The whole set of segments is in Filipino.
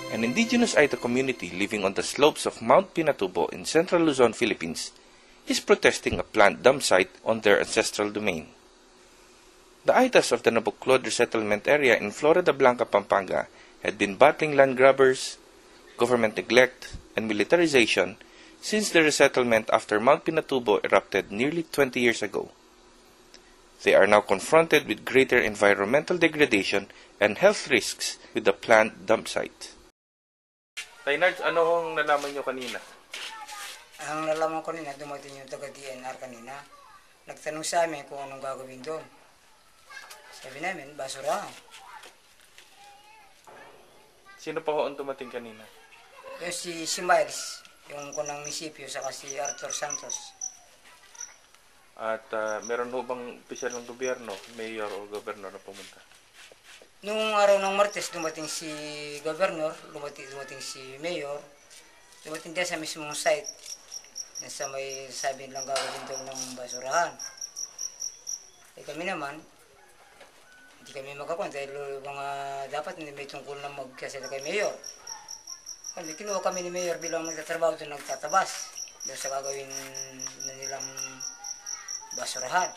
an indigenous Aita community living on the slopes of Mount Pinatubo in central Luzon, Philippines, is protesting a planned dump site on their ancestral domain. The Aitas of the Nabuclod resettlement area in Florida Blanca, Pampanga had been battling land grabbers, government neglect, and militarization since the resettlement after Mount Pinatubo erupted nearly 20 years ago. They are now confronted with greater environmental degradation and health risks with the planned dump site. Taynards, ano hong nalaman nyo kanina? Ang nalaman ko kanina, dumating yung taga-DNR kanina. Nagtanong sa amin kung anong gagawin doon. Sabi namin, basura. Sino pa hoon dumating kanina? Yung si Miles, yung kunang munisipyo, saka si Arthur Santos. At meron ho bang opisyal ng gobyerno, mayor o governor na pumunta? Nung araw ng Martes, dumating si governor, dumating si mayor, dumating din sa mismong site. Nasa may sabi lang gagawin daw ng basurahan. Eh kami naman, hindi kami makakuha dahil mga dapat may tungkol na magkasala kay mayor. Kami, kinuha kami ni mayor bilang magtatrabaho doon, nagtatabas doon sa gagawin na nilang basurahan.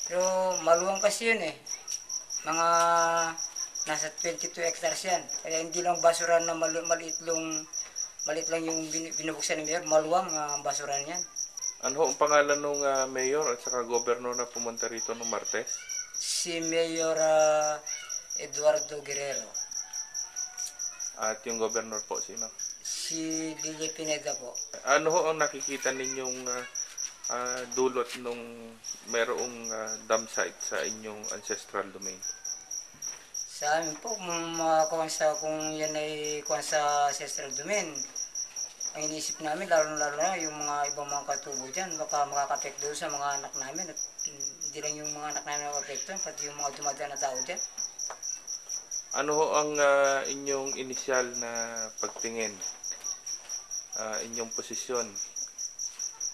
Pero maluwang kasi yun eh. Mga nasa 22 hectares yan. Kaya hindi lang basurahan na maliit lang yung binubuksan ni mayor, maluwang ang basurahan yan. Ano ang pangalan ng mayor at saka gobernador na pumunta rito noong Martes? Si Mayor Eduardo Guerrero. At yung gobernador po, sino? Si Lili Pineda po. Ano ho ang nakikita ninyong dulot nung merong dump site sa inyong ancestral domain? Sa amin po, kung yan ay kuwan sa ancestral domain, ang iniisip namin, lalo na yung mga ibang mga katubo dyan, baka makaka-apekto doon sa mga anak namin. At hindi lang yung mga anak namin makaka-apekto, pati yung mga dumadaan na tao dyan. Ano ho ang inyong inisyal na pagtingin? Inyong posisyon?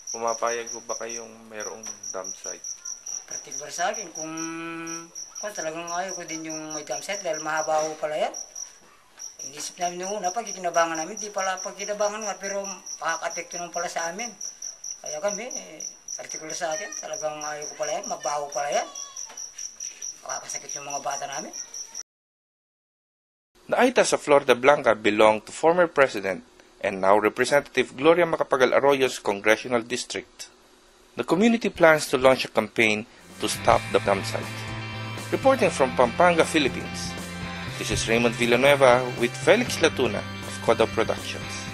Pumapayag ko ba kayong mayroong dump site? Particular sa akin, kung talagang ayaw ko din yung may dump site dahil mahaba ho pala yan. Inisip namin noong una, pagkikinabangan namin, di pala pagkinabangan nga, pero makaka-apekto naman pala sa amin. Kaya kami, particular sa akin, talagang ayaw ko pala yan, mabaho pala yan. Makakasakit yung mga bata namin. The Aitas of Florida Blanca belong to former President and now Representative Gloria Macapagal Arroyo's congressional district. The community plans to launch a campaign to stop the dump site. Reporting from Pampanga, Philippines, this is Raymond Villanueva with Felix Latuna of Coda Productions.